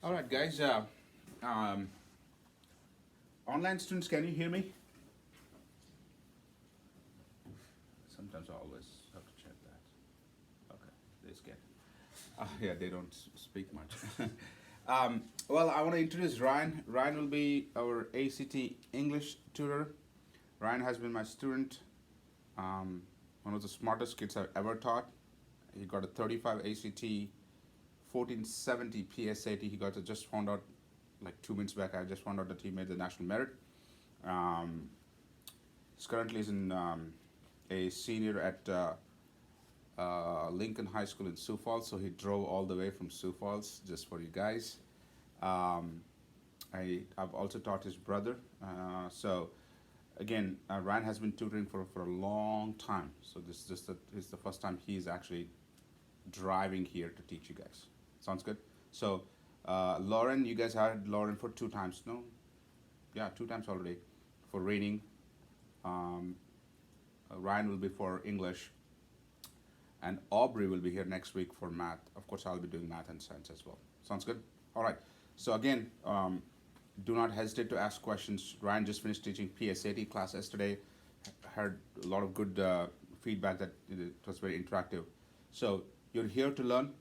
All right, guys. Um, Online students, can you hear me? Sometimes I always have to check that. Okay, this get. Yeah, they don't speak much. Well, I want to introduce Ryan. Ryan will be our ACT English tutor. Ryan has been my student, one of the smartest kids I've ever taught. He got a 35 ACT, 1470 PSAT. He got just found out like 2 minutes back. I just found out that he made the national merit. Um, he's currently is in a senior at Lincoln High School in Sioux Falls, so he drove all the way from Sioux Falls just for you guys. Um, I've also taught his brother. So again, Ryan has been tutoring for a long time. So this is just is the first time he's actually driving here to teach you guys. Sounds good. So Lauren, you guys had Lauren for 2 times, no? Yeah, 2 times already for reading. Um, Ryan will be for English, and Aubrey will be here next week for math. Of course, I'll be doing math and science as well. Sounds good? All right. So again, do not hesitate to ask questions. Ryan just finished teaching PSAT class yesterday. Heard a lot of good feedback that it was very interactive. So you're here to learn.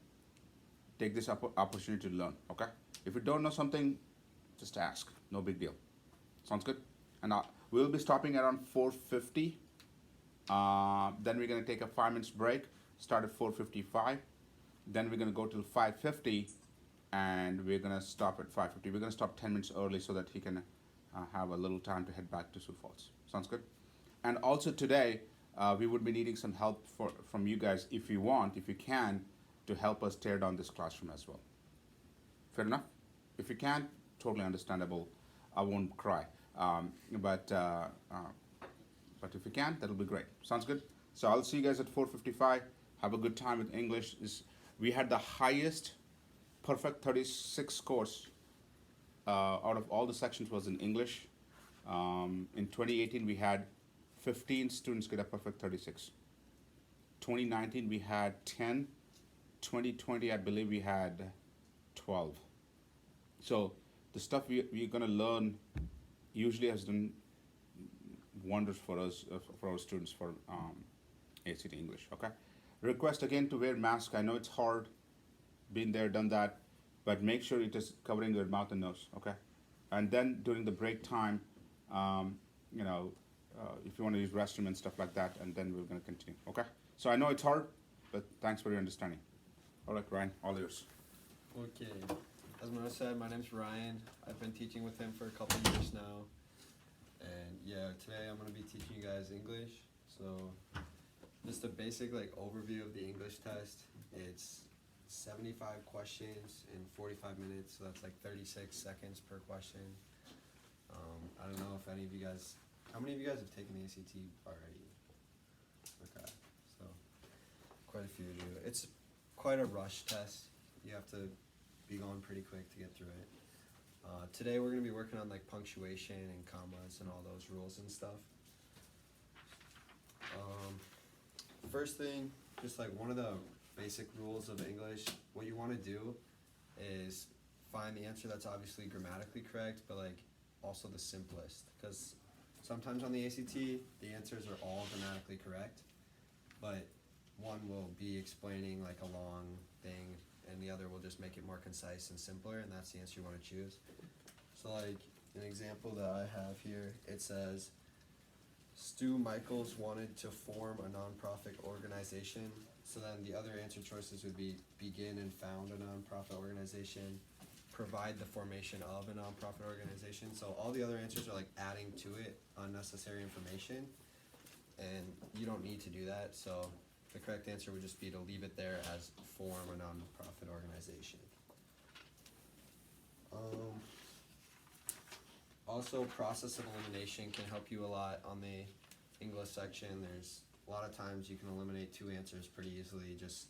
Take this opportunity to learn. Okay. If you don't know something, just ask. No big deal. Sounds good. And we'll be stopping around 4:50. Then we're gonna take a 5 minutes break. Start at 4:55. Then we're gonna go till 5:50, and we're gonna stop at 5:50. We're gonna stop 10 minutes early so that he can have a little time to head back to Sioux Falls. Sounds good. And also today, we would be needing some help from you guys if you want, if you can, to help us tear down this classroom as well. Fair enough. If you can't, totally understandable. I won't cry. But if you can, that'll be great. Sounds good. So I'll see you guys at 4:55. Have a good time with English. We had the highest perfect 36 scores out of all the sections was in English. In 2018, we had 15 students get a perfect 36. 2019, we had 10. 2020, I believe we had 12. So the stuff we're going to learn usually has done wonders for us, for our students, for ACT English. Okay. Request again to wear mask. I know it's hard. Been there, done that, but make sure it is covering your mouth and nose. Okay. And then during the break time, um, you know, if you want to use restroom and stuff like that, and then we're going to continue. Okay. So I know it's hard, but thanks for your understanding. All right, Ryan, all yours. Okay. As Mona said, my name's Ryan. I've been teaching with him for a couple years now. And yeah, today I'm going to be teaching you guys English. So just a basic like overview of the English test. It's 75 questions in 45 minutes, so that's like 36 seconds per question. I don't know if any of you guys, how many of you guys have taken the ACT already? Okay, so quite a few of you. It's quite a rush test. You have to be going pretty quick to get through it. Today we're going to be working on like punctuation and commas and all those rules and stuff. First thing, just like one of the basic rules of English, what you want to do is find the answer that's obviously grammatically correct, but like also the simplest. Because sometimes on the ACT, the answers are all grammatically correct, but one will be explaining like a long thing, and the other will just make it more concise and simpler, and that's the answer you want to choose. So like an example that I have here, it says, Stu Michaels wanted to form a nonprofit organization. So then the other answer choices would be begin and found a nonprofit organization, provide the formation of a nonprofit organization. So all the other answers are like adding to it unnecessary information, and you don't need to do that. So the correct answer would just be to leave it there as form a nonprofit organization. Also, process of elimination can help you a lot on the English section. There's a lot of times you can eliminate two answers pretty easily just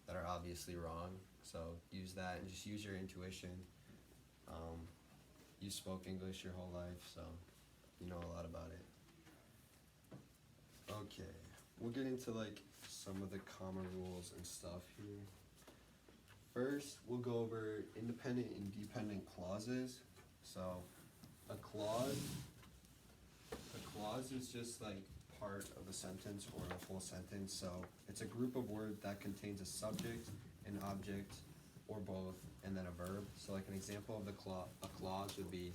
that are obviously wrong. So use that and just use your intuition. You spoke English your whole life, so you know a lot about it. Okay, we'll get into like some of the common rules and stuff here. First, we'll go over independent and dependent clauses. So, a clause is just like part of a sentence or a full sentence. So, it's a group of words that contains a subject, an object, or both, and then a verb. So, like an example of a clause would be,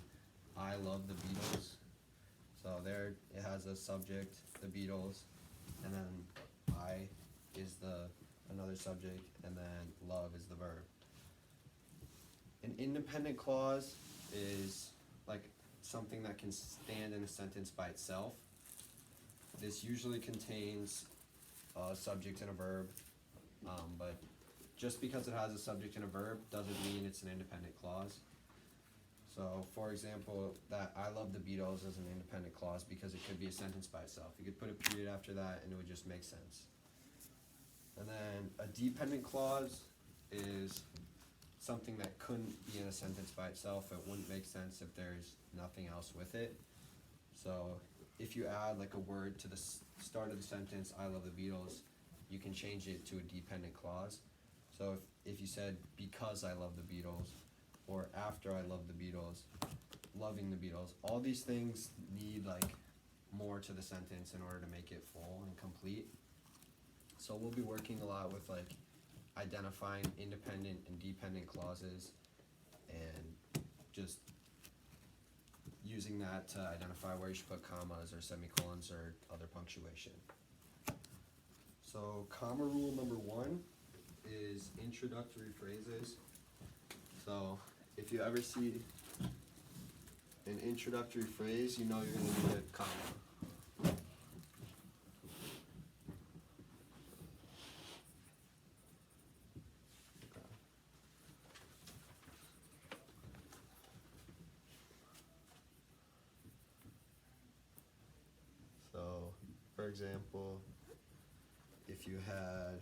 I love the Beatles. So there it has a subject, the Beatles, and then I is another subject, and then love is the verb. An independent clause is like something that can stand in a sentence by itself. This usually contains a subject and a verb, but just because it has a subject and a verb doesn't mean it's an independent clause. So, for example, that I love the Beatles is an independent clause because it could be a sentence by itself. You could put a period after that and it would just make sense. And then a dependent clause is something that couldn't be in a sentence by itself. It wouldn't make sense if there's nothing else with it. So, if you add like a word to the start of the sentence, I love the Beatles, you can change it to a dependent clause. So, if you said, because I love the Beatles, or after I love the Beatles, loving the Beatles, all these things need like more to the sentence in order to make it full and complete. So we'll be working a lot with like identifying independent and dependent clauses and just using that to identify where you should put commas or semicolons or other punctuation. So comma rule number 1 is introductory phrases. So if you ever see an introductory phrase, you know you're going to need a comma. Okay. So, for example, if you had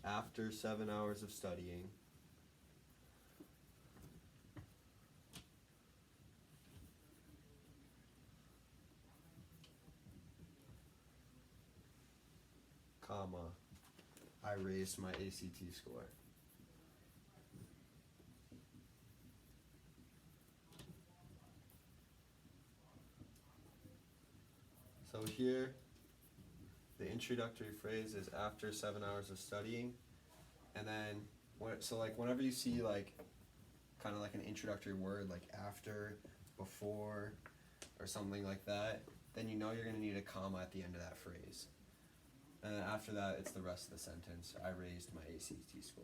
after 7 hours of studying, comma, I raised my ACT score. So here, the introductory phrase is after 7 hours of studying, and then whenever you see like kind of like an introductory word like after, before, or something like that, then you know you're going to need a comma at the end of that phrase. And then after that, it's the rest of the sentence. I raised my ACT score.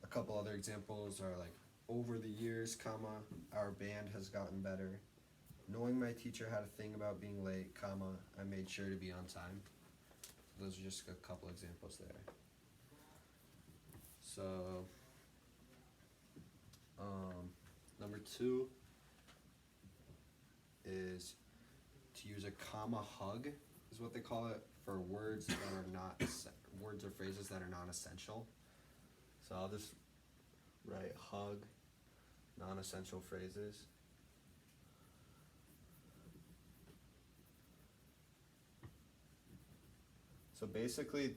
A couple other examples are like, over the years, comma, our band has gotten better. Knowing my teacher had a thing about being late, comma, I made sure to be on time. Those are just a couple examples there. So, number 2 is to use a comma hug, is what they call it, for words that are not words or phrases that are non-essential. So I'll just write hug, non-essential phrases. So basically,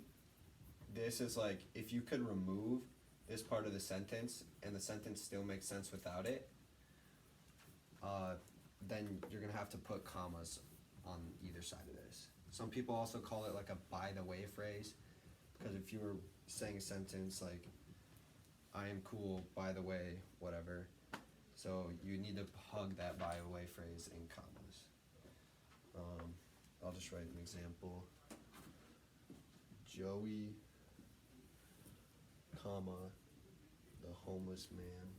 this is like if you could remove this part of the sentence and the sentence still makes sense without it, then you're gonna have to put commas on either side of this. Some people also call it like a by the way phrase, because if you were saying a sentence like, I am cool, by the way, whatever, so you need to hug that by the way phrase in commas. I'll just write an example. Joey, comma, the homeless man,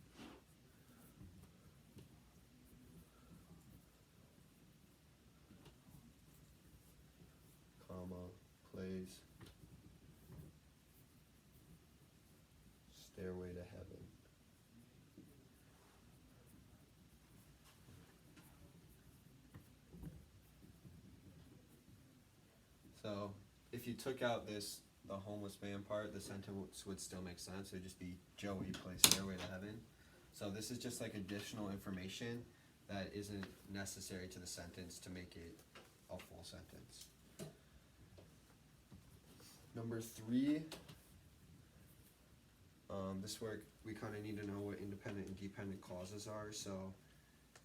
comma, plays Stairway to Heaven. So, if you took out the homeless man part, the sentence would still make sense. It would just be Joey plays Stairway to Heaven. So this is just like additional information that isn't necessary to the sentence to make it a full sentence. Number 3, this work we kind of need to know what independent and dependent clauses are. So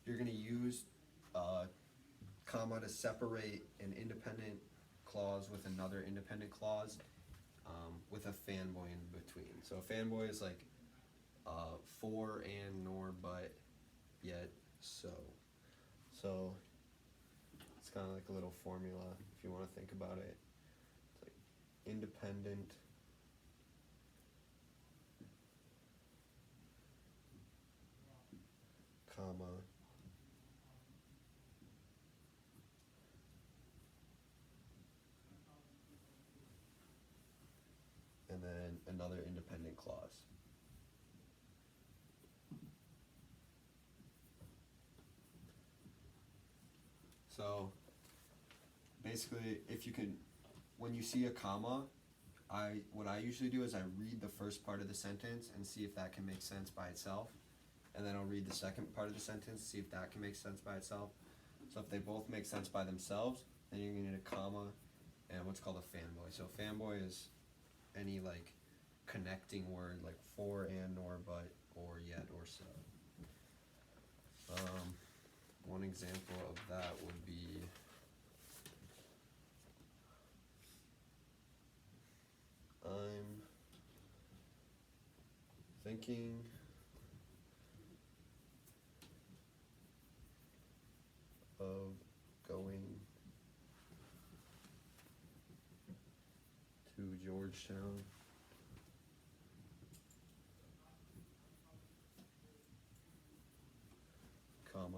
you're going to use comma to separate an independent clause with another independent clause with a fanboy in between. So a fanboy is like for, and, nor, but, yet, so. So it's kind of like a little formula if you want to think about it. It's like independent comma and then another independent clause. So basically, if you can, when you see a comma, what I usually do is I read the first part of the sentence and see if that can make sense by itself, and then I'll read the second part of the sentence, see if that can make sense by itself. So if they both make sense by themselves, then you're gonna need a comma and what's called a fanboy. So fanboy is any like connecting word like for, and, nor, but, or, yet, or so. One example of that would be I'm thinking of going to Georgetown, comma,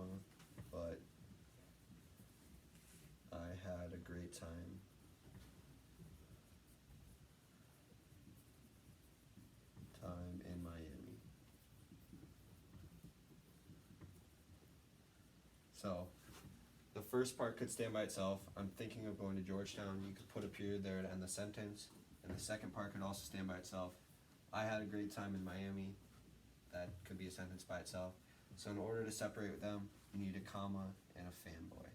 but I had a great time in Miami. So the first part could stand by itself. I'm thinking of going to Georgetown. You could put a period there to end the sentence. And the second part could also stand by itself. I had a great time in Miami. That could be a sentence by itself. So in order to separate them, you need a comma and a fanboy.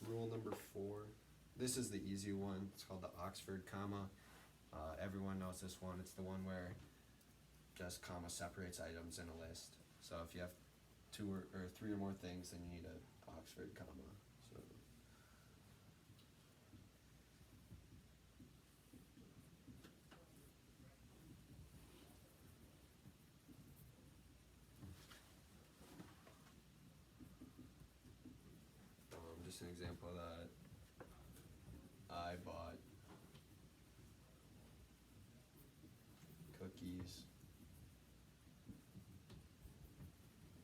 Rule number 4. This is the easy one. It's called the Oxford comma. Everyone knows this one. It's the one where just comma separates items in a list. So if you have 2 or 3 or more things, then you need an Oxford comma. So just an example of that. I bought cookies,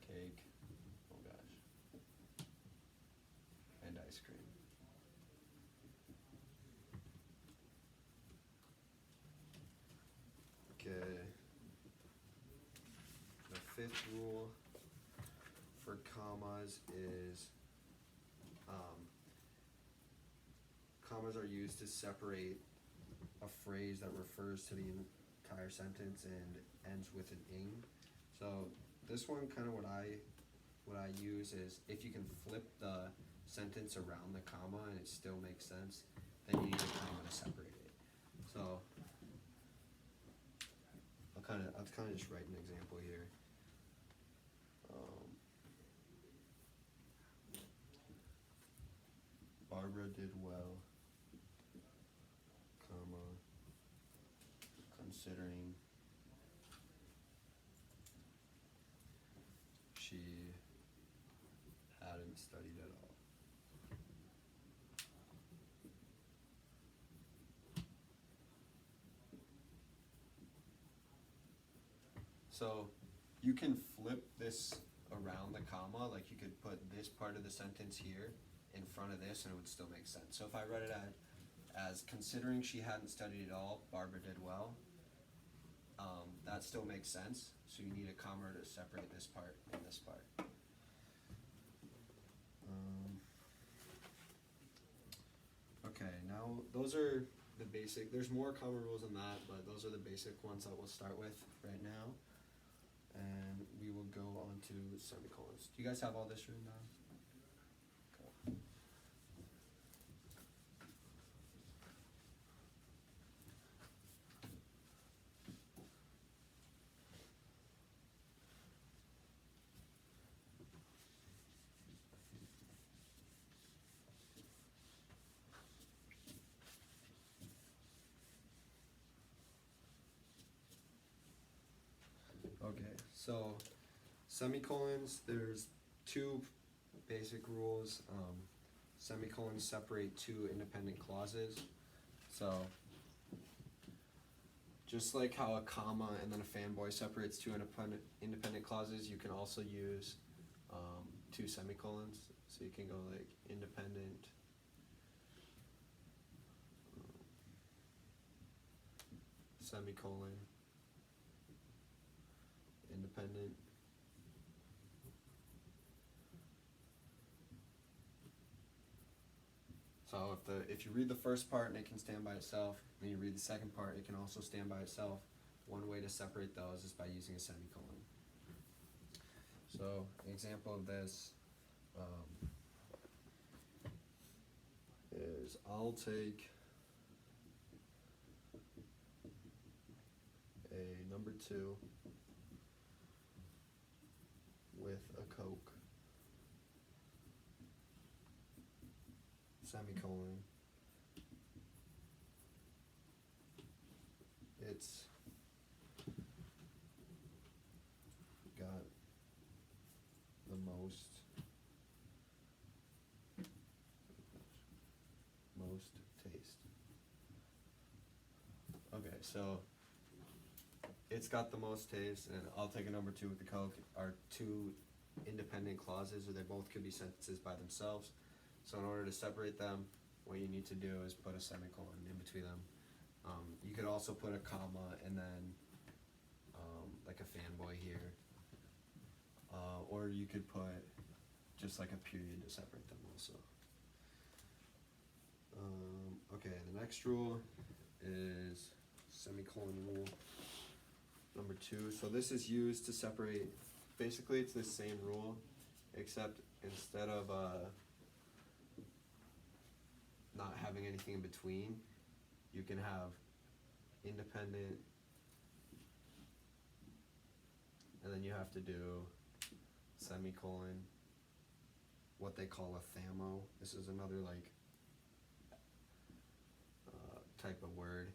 cake, oh gosh, and ice cream. Okay. The 5th rule for commas is commas are used to separate a phrase that refers to the entire sentence and ends with an ing. So this one, kind of what I use is if you can flip the sentence around the comma and it still makes sense, then you need a comma to separate it. So I'll kind of just write an example here. Barbara did well, comma, considering she hadn't studied at all. So you can flip this around the comma, like you could put this part of the sentence here in front of this and it would still make sense. So if I read it as considering she hadn't studied at all, Barbara did well, that still makes sense. So you need a comma to separate this part and this part. Okay, now those are the basic, there's more comma rules than that, but those are the basic ones that we'll start with right now. And we will go on to semicolons. Do you guys have all this written down? Okay. Okay, so semicolons, there's two basic rules. Semicolons separate two independent clauses. So, just like how a comma and then a fanboy separates two independent clauses, you can also use two semicolons. So you can go like independent, semicolon, independent. So if you read the first part and it can stand by itself, and you read the second part, it can also stand by itself. One way to separate those is by using a semicolon. So an example of this is I'll take a number 2 with a Coke, semicolon. It's got the most taste. Okay, so it's got the most taste, and I'll take a number 2 with the Coke are two independent clauses, or they both could be sentences by themselves. So in order to separate them, what you need to do is put a semicolon in between them. You could also put a comma and then like a fanboy here, or you could put just like a period to separate them also. Okay, the next rule is semicolon rule number 2. So this is used to separate, basically it's the same rule, except instead of not having anything in between, you can have independent, and then you have to do semicolon, what they call a thamo. This is another like type of word,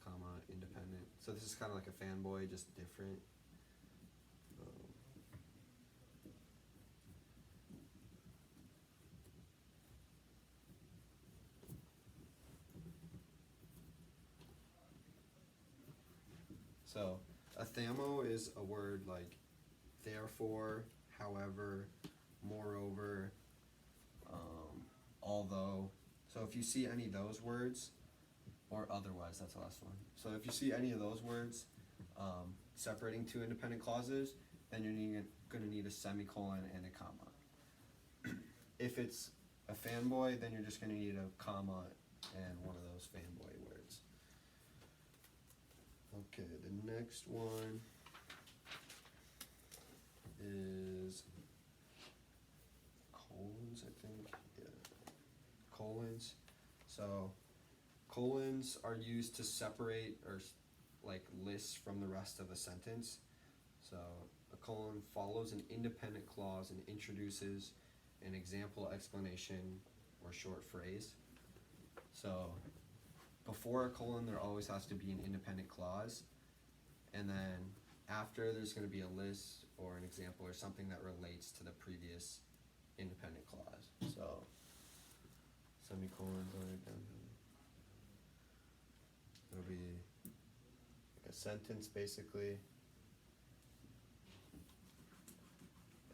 comma, independent. So this is kind of like a fanboy, just different. So a thamo is a word like therefore, however, moreover, although. So if you see any of those words, or otherwise, that's the last one. So if you see any of those words separating two independent clauses, then you're going to need a semicolon and a comma. If it's a fanboy, then you're just going to need a comma and one of those fanboy words. Okay, the next one is colons, I think. Yeah, colons. So colons are used to separate or like lists from the rest of a sentence. So a colon follows an independent clause and introduces an example, explanation, or short phrase. So before a colon, there always has to be an independent clause, and then after, there's going to be a list or an example or something that relates to the previous independent clause. So semicolons on it down. It'll be like a sentence basically,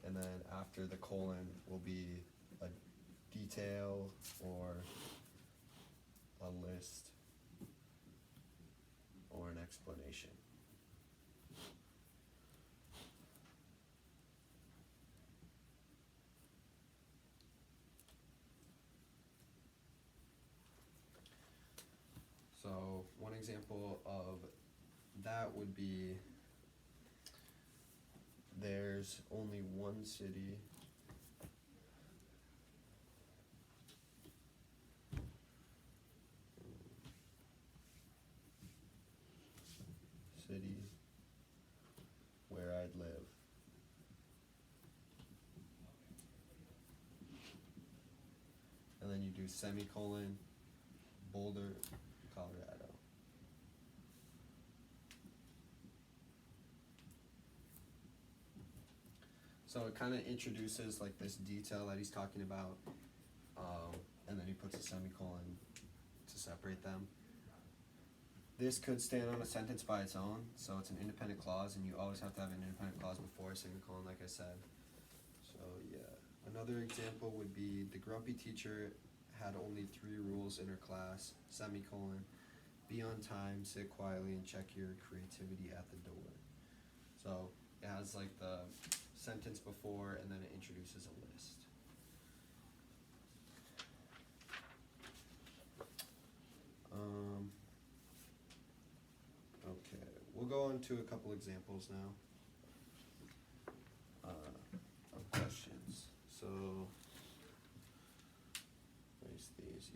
and then after the colon will be a detail or a list or an explanation. So one example of that would be there's only one city where I'd live. And then you do semicolon, Boulder, Colorado. So it kind of introduces like this detail that he's talking about, and then he puts a semicolon to separate them. This could stand on a sentence by its own, so it's an independent clause, and you always have to have an independent clause before a semicolon, like I said. So yeah, another example would be the grumpy teacher had only 3 rules in her class, semicolon, be on time, sit quietly, and check your creativity at the door. So it has like the sentence before, and then it introduces a list. Okay, we'll go on to a couple examples now of questions. So, where's these?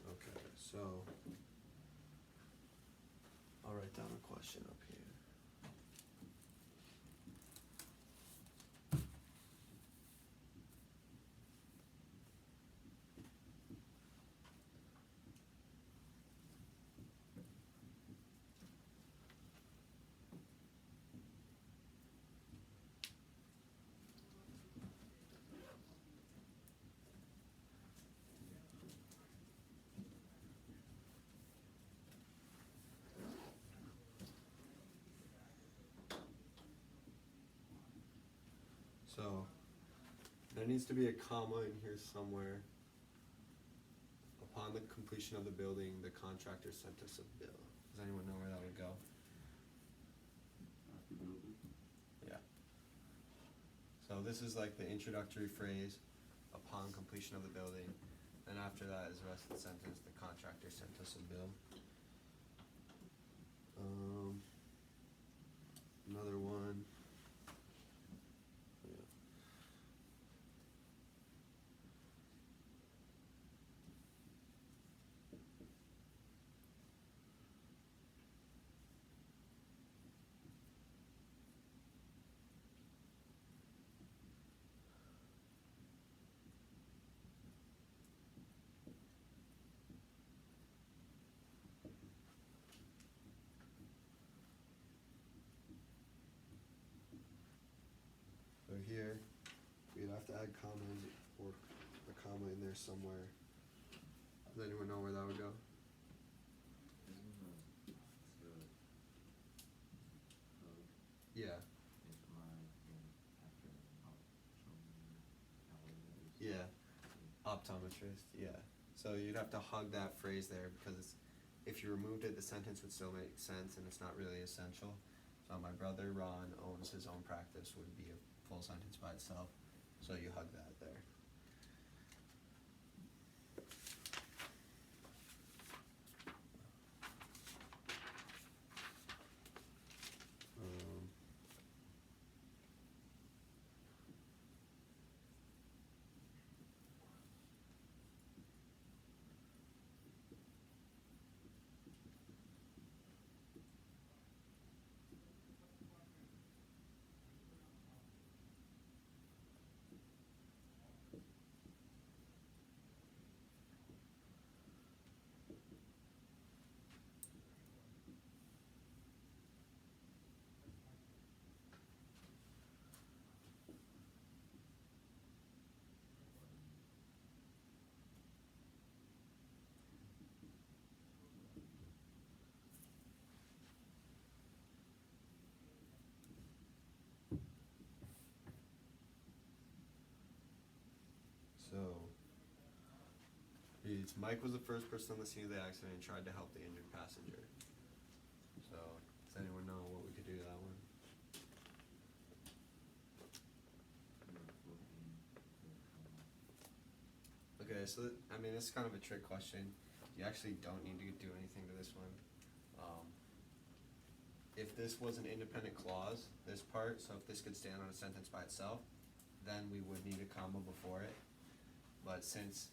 Okay, so I'll write down a question up here. So there needs to be a comma in here somewhere. Upon the completion of the building, the contractor sent us a bill. Does anyone know where that would go? Yeah. So this is like the introductory phrase, upon completion of the building. And after that is the rest of the sentence, the contractor sent us a bill. Another one. Yeah. So here, we'd have to add commas or a comma in there somewhere. Does anyone know where that would go? Yeah. Yeah. Optometrist, yeah. So you'd have to hug that phrase there because it's, if you removed it, the sentence would still make sense and it's not really essential. So my brother Ron owns his own practice would be a full sentence by itself. So you hug that there. So, reads, Mike was the first person on the scene of the accident and tried to help the injured passenger. So, does anyone know what we could do to that one? Okay, so, I mean, it's kind of a trick question. You actually don't need to do anything to this one. If this was an independent clause, this part, so if this could stand on a sentence by itself, then we would need a comma before it. But since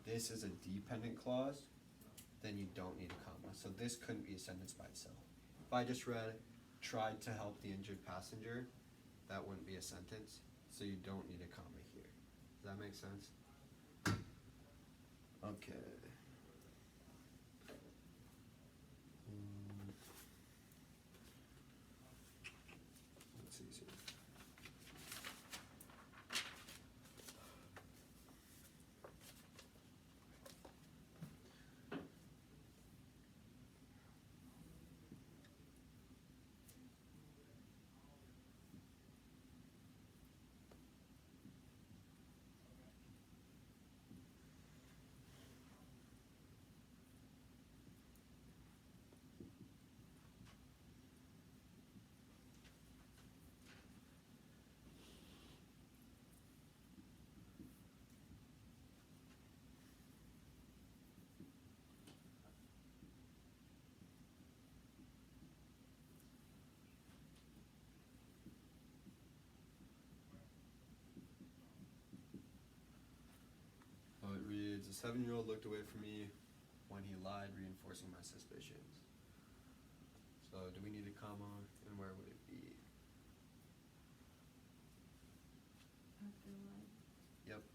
this is a dependent clause, then you don't need a comma. So this couldn't be a sentence by itself. If I just read, tried to help the injured passenger, that wouldn't be a sentence. So you don't need a comma here. Does that make sense? Okay. That's easy. Oh, it reads, a 7-year-old looked away from me when he lied, reinforcing my suspicions. So do we need a comma, and where would it be? After what? Yep.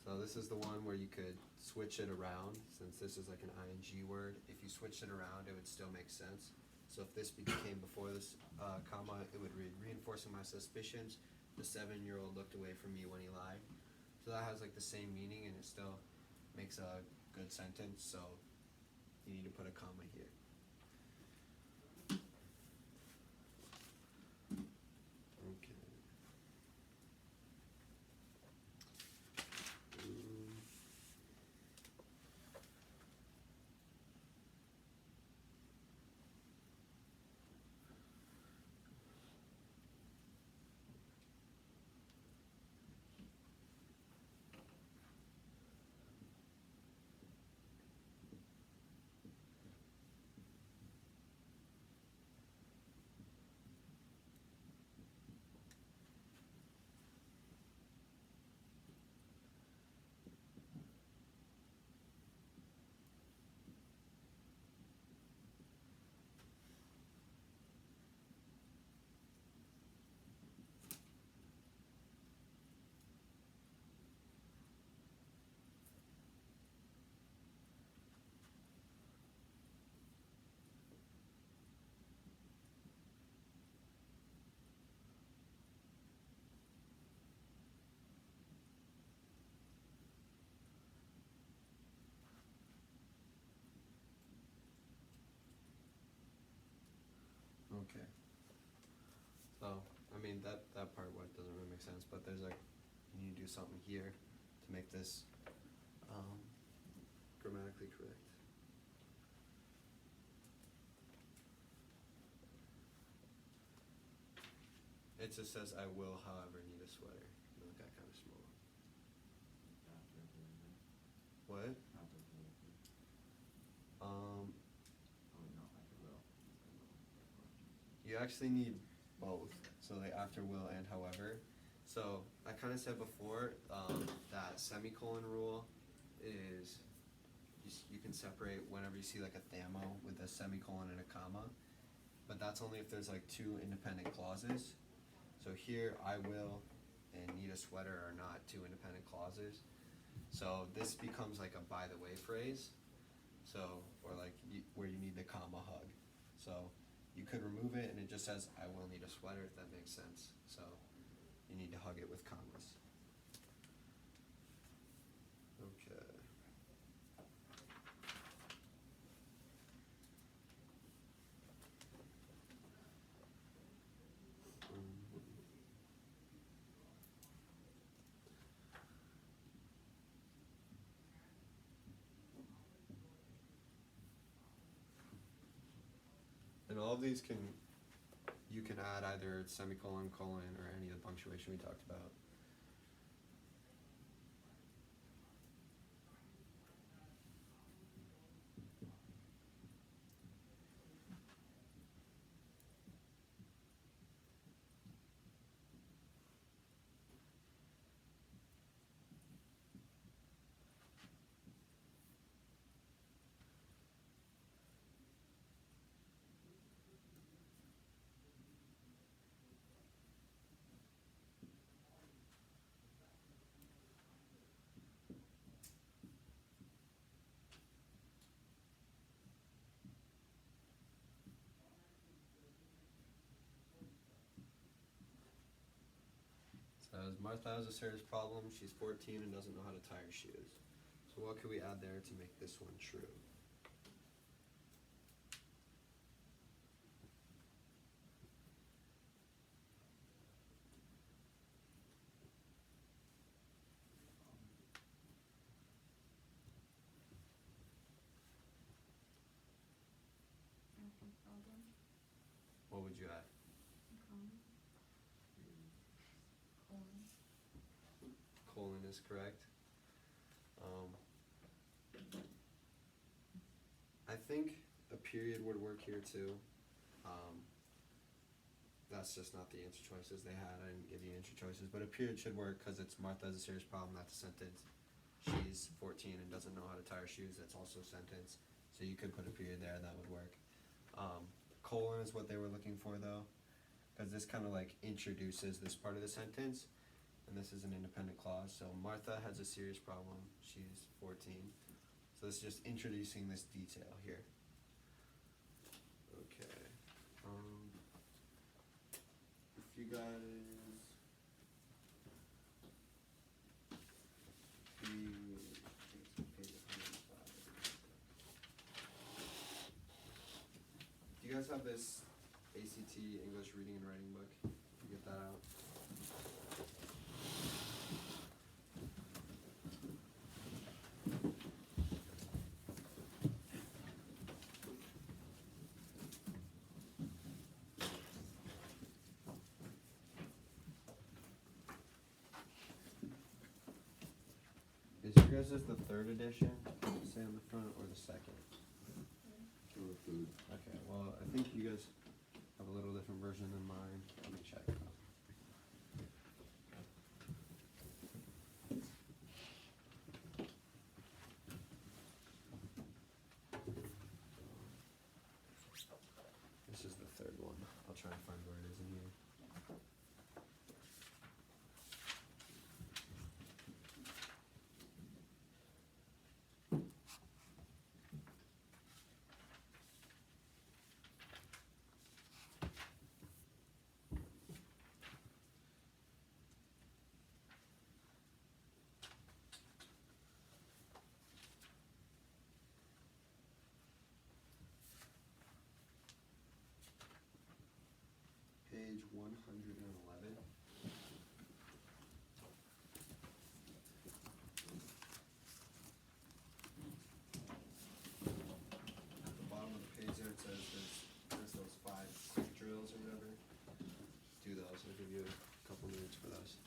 So this is the one where you could switch it around, since this is like an ing word. If you switched it around, it would still make sense. So if this came before this comma, it would read, reinforcing my suspicions, the 7-year-old looked away from me when he lied. So that has like the same meaning, and it still makes a good sentence, so you need to put a comma here. Okay. Okay. So, I mean, that part what doesn't really make sense, but there's like, you need to do something here to make this grammatically correct. It just says, I will, however, need a sweater. You look at kind of small. After delivery. What? After delivery. Um, Oh, no, after will. you actually need both. So like after will and however. So I kind of said before that semicolon rule is you can separate whenever you see like a thamo with a semicolon and a comma, but that's only if there's like two independent clauses. So here I will and need a sweater are not two independent clauses. So this becomes like a by the way phrase. So or like where you need the comma hug. So you could remove it and it just says I will need a sweater, if that makes sense. So you need to hug it with commas. Okay. And all of these you can add either semicolon, colon, or any of the punctuation we talked about. Martha has a serious problem. She's 14 and doesn't know how to tie her shoes. So what could we add there to make this one true? After problem, What would you add? colon, colon. Colon is correct. I think a period would work here too. That's just not the answer choices they had. I didn't give you answer choices, but a period should work because it's Martha has a serious problem. That's a sentence. She's 14 and doesn't know how to tie her shoes. That's also a sentence. So you could put a period there. That would work. Colon is what they were looking for though, because this kind of like introduces this part of the sentence, and this is an independent clause. So Martha has a serious problem. She's 14. So this is just introducing this detail here. Okay. If you guys page 105. Do you guys have this ACT English reading and writing book? You get that out? Is your guys' the third edition? Does it say on the front or the second? Okay, well, I think you guys have a little different version than mine. Let me check. This is the third one. I'll try and find where it is in here. Page 111. At the bottom of the page there it says there's those 5 quick drills or whatever. Do those. I'll give you a couple minutes for those.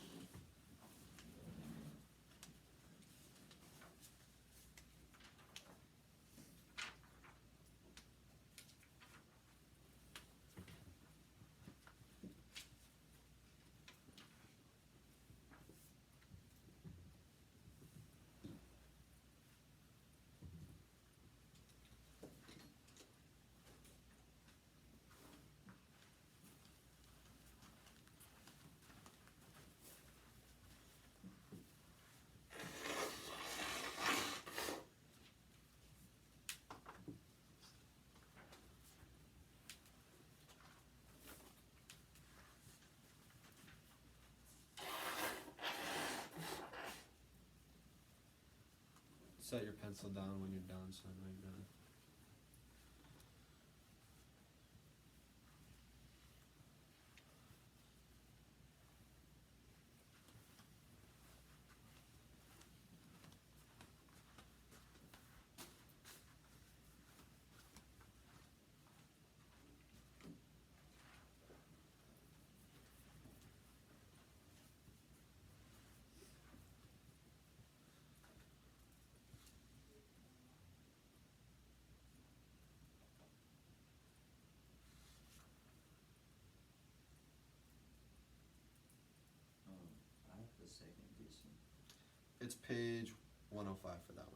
Set your pencil down when you're done, so I know you're done. I have the second edition. It's page 105 for that one.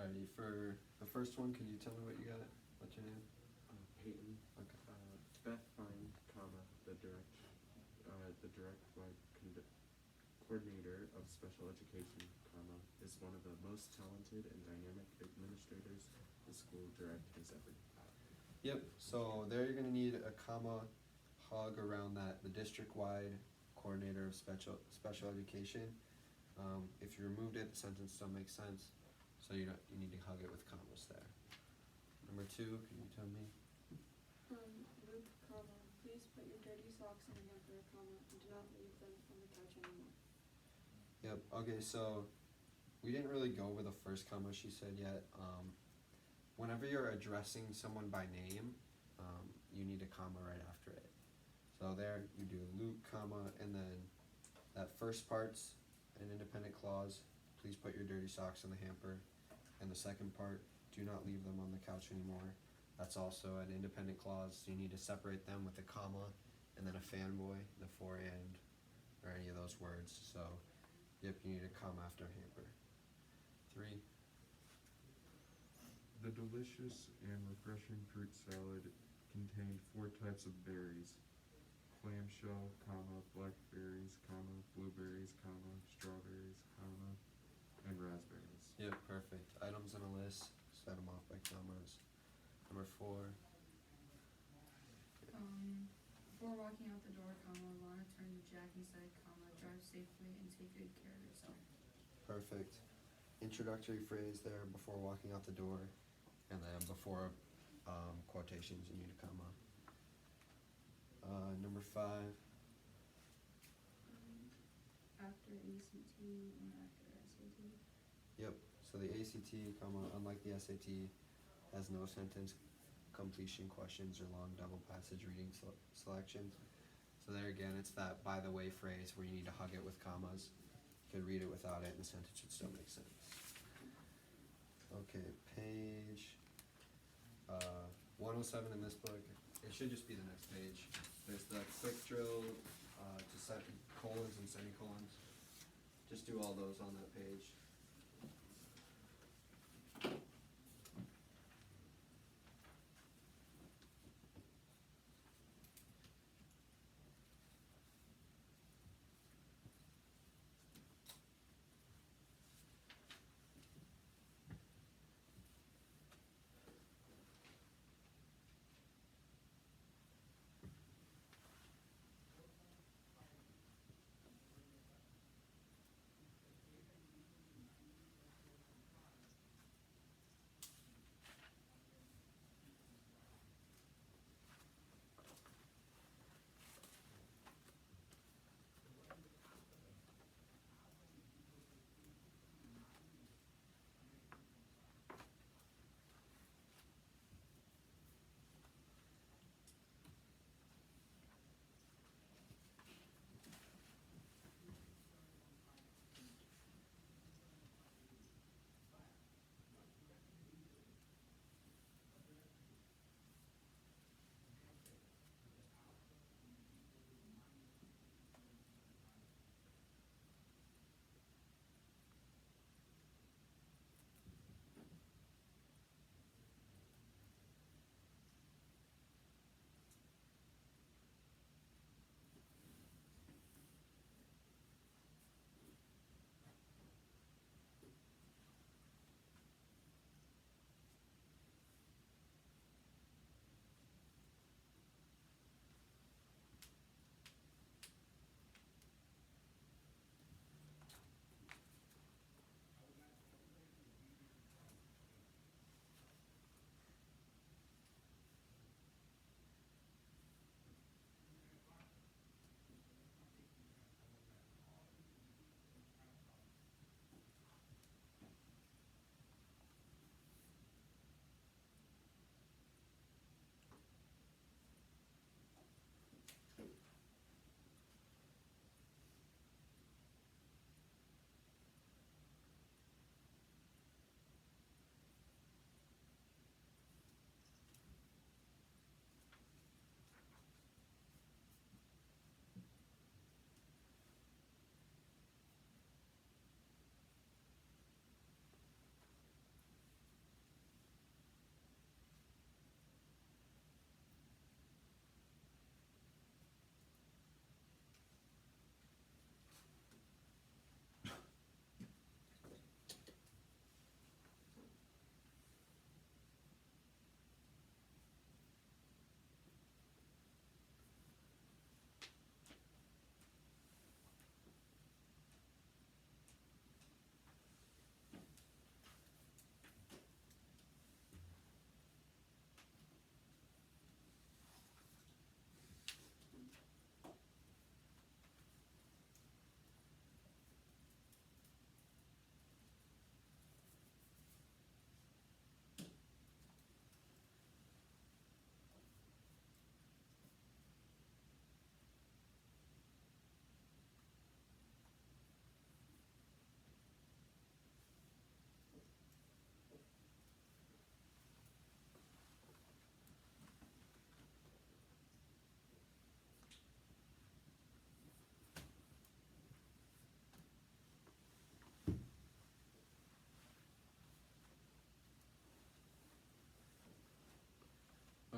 Alrighty, for the first one, could you tell me what you got? What's your name? Peyton, Okay. Beth Fine, comma, the direct coordinator of special education, comma, is one of the most talented and dynamic administrators the school direct has ever had. Yep, so there you're gonna need a comma hug around that, the district-wide coordinator of special education. If you removed it, the sentence still makes sense, so you need to hug it with commas there. Number two, can you tell me? Luke, comma, please put your dirty socks in the hamper, comma, and do not leave them on the couch anymore. Yep, okay, so we didn't really go over the first comma she said yet. Whenever you're addressing someone by name, you need a comma right after it. So there you do Luke, comma, and then that first part's an independent clause, please put your dirty socks in the hamper. And the second part, do not leave them on the couch anymore. That's also an independent clause, so you need to separate them with a comma and then a fanboy, the for and, or any of those words. So, yep, you need a comma after hamper. 3. The delicious and refreshing fruit salad contained 4 types of berries: clamshell, comma, blackberries, comma, blueberries, comma, strawberries, comma, and raspberries. Yep, perfect. Items on a list, set them off by commas. Number 4. Before walking out the door, comma, Lana turned to Jack and said, comma, drive safely and take good care of yourself. Perfect. Introductory phrase there before walking out the door, and then before quotations, you need a comma. Number 5. After ACT and after SAT. Yep. So the ACT, comma, unlike the SAT, has no sentence completion questions or long double passage reading selections. So there again, it's that by the way phrase where you need to hug it with commas. You could read it without it, and the sentence should still make sense. Okay, page 107 in this book. It should just be the next page. There's the quick drill to set colons and semicolons. Just do all those on that page.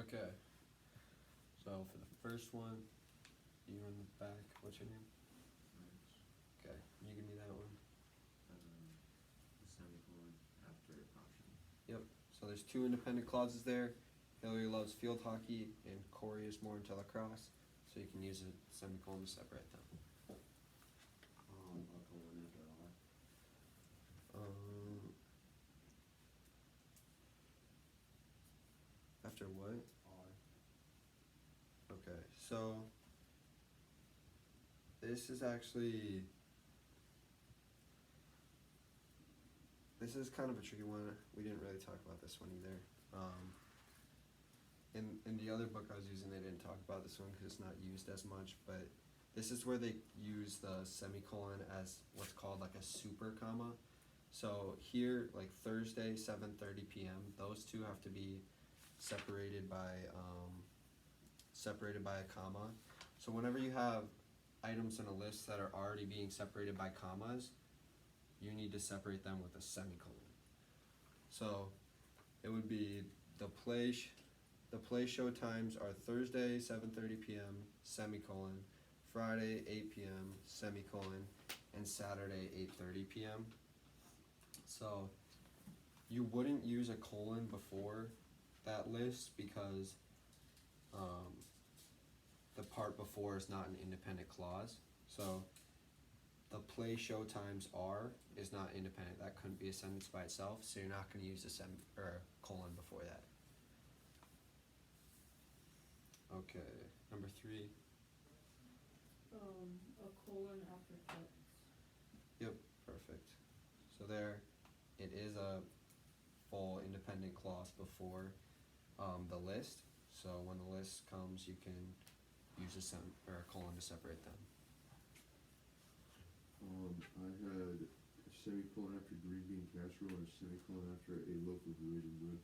Okay. So for the first one, you in the back. What's your name? Okay. You give me that one. The semicolon after option. Yep. So there's two independent clauses there. Hillary loves field hockey, and Corey is more into lacrosse. So you can use a semicolon to separate them. A colon after R. After what? R. Okay, so this is actually kind of a tricky one. We didn't really talk about this one either. In the other book I was using, they didn't talk about this one because it's not used as much. But this is where they use the semicolon as what's called like a super comma. So here, like Thursday, 7:30 p.m. Those two have to be separated by a comma. So whenever you have items in a list that are already being separated by commas, you need to separate them with a semicolon. So it would be the play show times are Thursday 7:30 p.m. semicolon, Friday 8 p.m. semicolon, and Saturday 8:30 p.m. So you wouldn't use a colon before that list because the part before is not an independent clause. So the play show times are is not independent. That couldn't be a sentence by itself. So you're not going to use a colon before that. Okay, number 3. A colon after quotes. Yep, perfect. So there, it is a full independent clause before the list. So when the list comes, you can use a colon to separate them. I had a semicolon after green bean casserole and a semicolon after a loaf of raisin bread.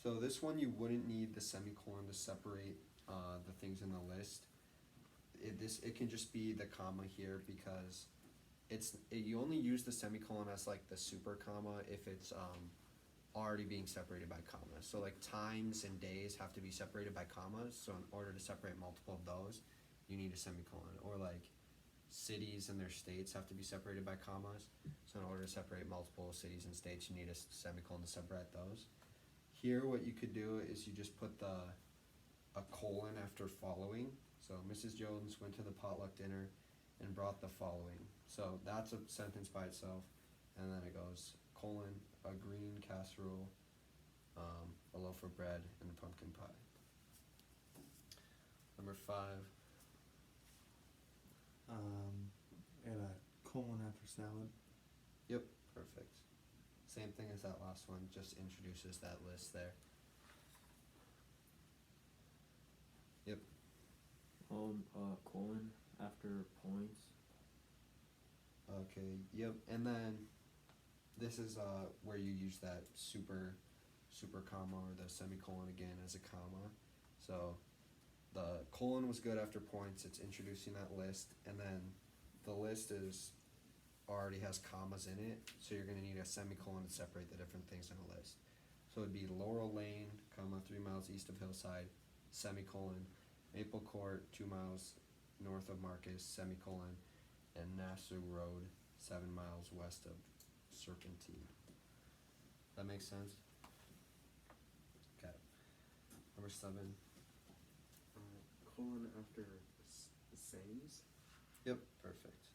So this one you wouldn't need the semicolon to separate the things in the list. It can just be the comma here because you only use the semicolon as like the super comma if it's already being separated by commas. So like times and days have to be separated by commas. So in order to separate multiple of those, you need a semicolon. Or like cities and their states have to be separated by commas. So in order to separate multiple cities and states, you need a semicolon to separate those. Here, what you could do is you just put a colon after following. So Mrs. Jones went to the potluck dinner and brought the following. So that's a sentence by itself, and then it goes colon, a green casserole, a loaf of bread, and a pumpkin pie. Number 5. And a colon after salad. Yep, perfect. Same thing as that last one, just introduces that list there. Yep. Colon after points. Okay, yep, and then this is where you use that super comma or the semicolon again as a comma. So the colon was good after points, it's introducing that list, and then the list already has commas in it, so you're going to need a semicolon to separate the different things in a list. So it'd be Laurel Lane, comma, 3 miles east of Hillside, semicolon, Maple Court, 2 miles north of Marcus, semicolon, and Nassau Road, 7 miles west of Serpentine. That makes sense? Okay. Number 7. Colon after the sames. Yep, perfect.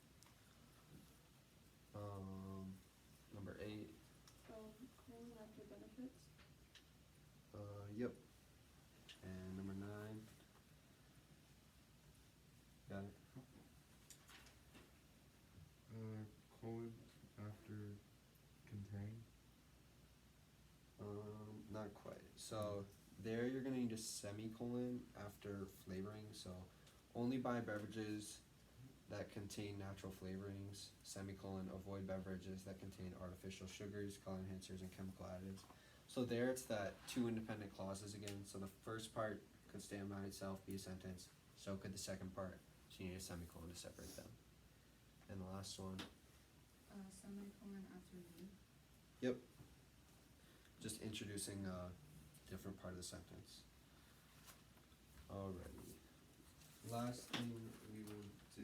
Number 8. Colon after benefits. Yep. And number 9. Got it? Colon after contain. Not quite. So there you're gonna need a semicolon after flavoring. So only buy beverages that contain natural flavorings, semicolon, avoid beverages that contain artificial sugars, color enhancers, and chemical additives. So there it's that 2 independent clauses again. So the first part could stand by itself, be a sentence. So could the second part. So you need a semicolon to separate them. And the last one. Semicolon after the. Yep, just introducing a different part of the sentence. Alrighty. Last thing we will do.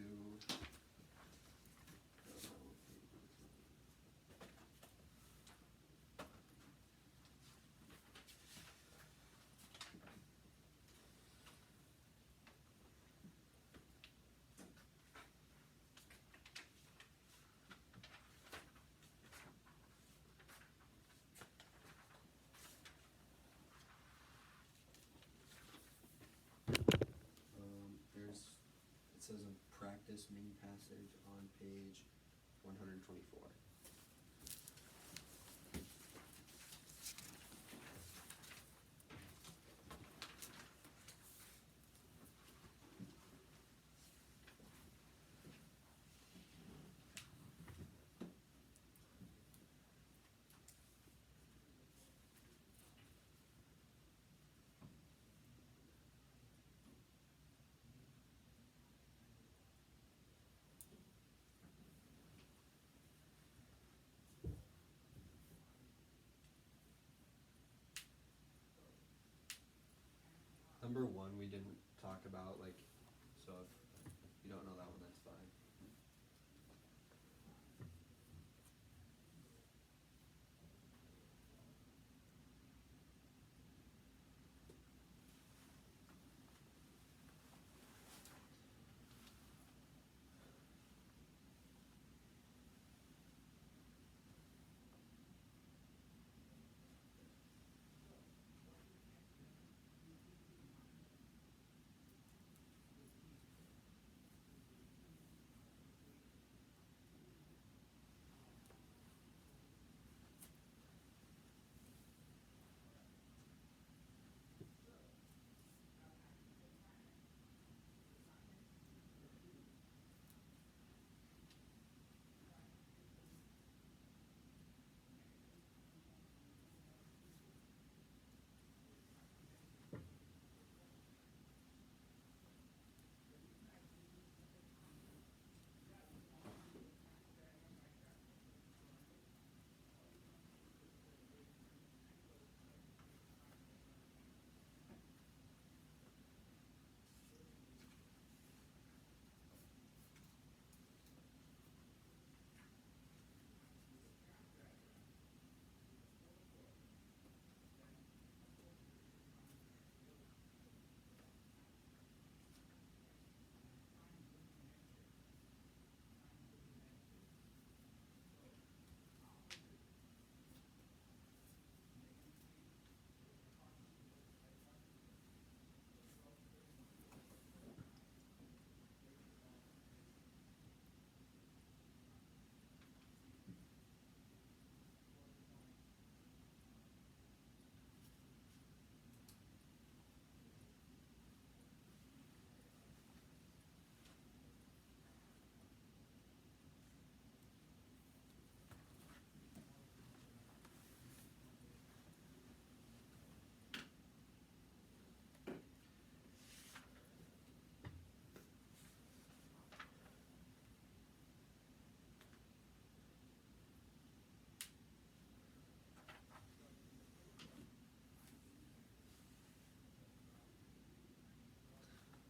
It says a practice mini passage on page 124. Number one, we didn't talk about, like, so if you don't know that one, that's fine.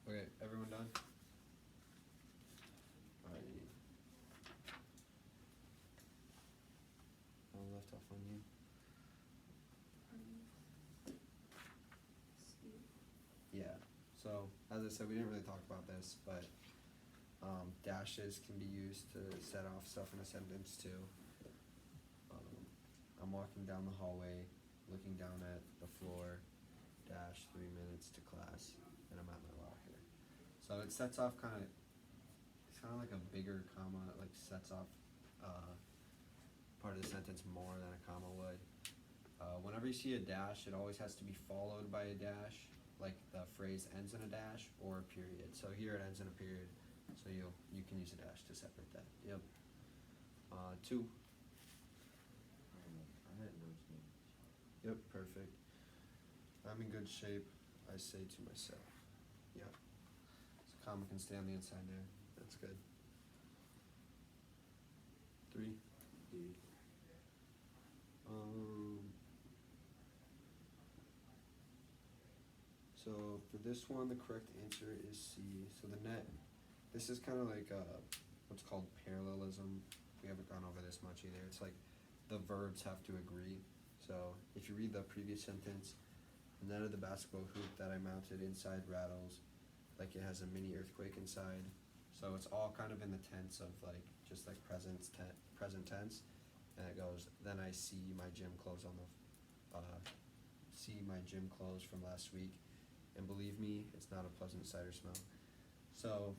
Okay, everyone done? Alrighty. I left off on you. Steve. Yeah, so as I said, we didn't really talk about this, but dashes can be used to set off stuff in a sentence too. I'm walking down the hallway, looking down at the floor, dash 3 minutes to class, and I'm at my locker. So it sets off it's kind of like a bigger comma, it like sets off part of the sentence more than a comma would. Whenever you see a dash, it always has to be followed by a dash, like the phrase ends in a dash or a period. So here it ends in a period, so you can use a dash to separate that. Yep. 2. I had no change. Yep, perfect. I'm in good shape, I say to myself. Yeah. So comma can stay on the inside there. That's good. 3. D. So for this one, the correct answer is C. So the net, this is kind of like what's called parallelism. We haven't gone over this much either. It's like the verbs have to agree. So if you read the previous sentence, the net of the basketball hoop that I mounted inside rattles, like it has a mini earthquake inside. So it's all kind of in the tense of like just like present tense, and it goes. Then I see my gym clothes on the from last week, and believe me, it's not a pleasant sight or smell. So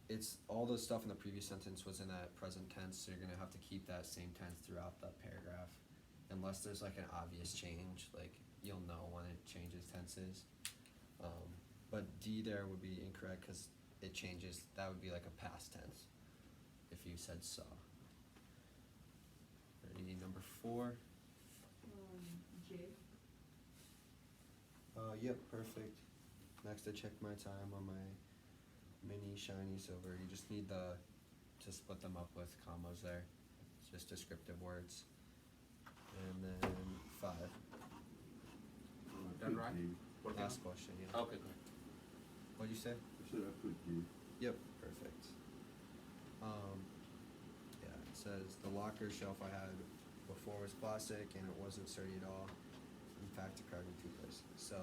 it's all the stuff in the previous sentence was in that present tense, so you're gonna have to keep that same tense throughout the paragraph, unless there's like an obvious change, like you'll know when it changes tenses. But D there would be incorrect because it changes. That would be like a past tense if you said saw. Ready, number 4. J. Yep, perfect. Next, I checked my time on my mini shiny silver. You just need to split them up with commas there. It's just descriptive words. And then 5. Done, right? Working Last on- question, yeah. Okay, good. What'd you say? I said I put D. Yep, perfect. Yeah, it says the locker shelf I had before was plastic and it wasn't sturdy at all. In fact, it cracked in 2 places. So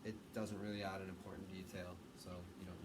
it doesn't really add an important detail, so you don't